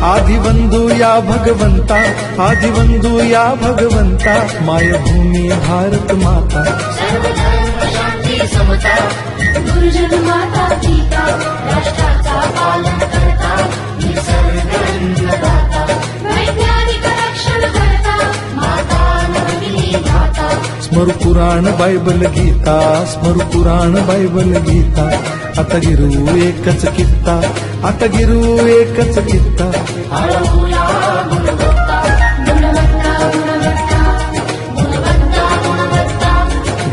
आदिवंदू या भगवंता, आदिवंदू या भगवंता, मायभूमी भारत माता, सर्वधर्म शांती समता, गुरुजन माता पिता, राष्ट्राचा पालन करता, निसर्ग अन्नदाता, वैज्ञानिक रक्षण करता, माता नवमी माता. स्मरू पुराण बायबल गीता, स्मरू पुराण बायबल गीता, आता गिरू एकच कित्ता, आता गिरू एकच कित्ता. हळवूया गुणवत्ता, गुणवत्ता, गुणवत्ता, गुणवत्ता, गुणवत्ता,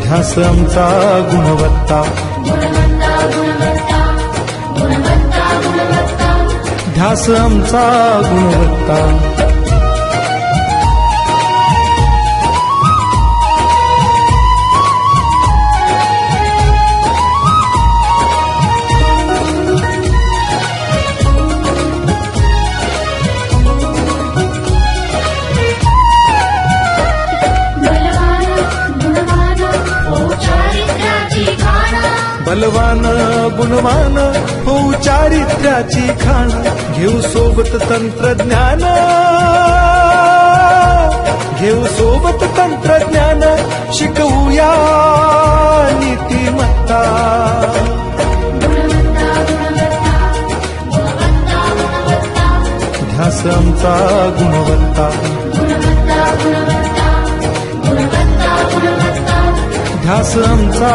ध्यास आमचा गुणवत्ता, गुणवत्ता, गुणवत्ता, गुणवत्ता, गुणवत्ता. ध्यास आमचा गुणवत्ता. बलवान गुणवान होऊ चारित्र्याची खाण, घेऊ सोबत तंत्रज्ञान, घेऊ सोबत तंत्रज्ञान, शिकवूया नीतिमत्ता. ध्यास आमचा गुणवत्ता, ध्यास आमचा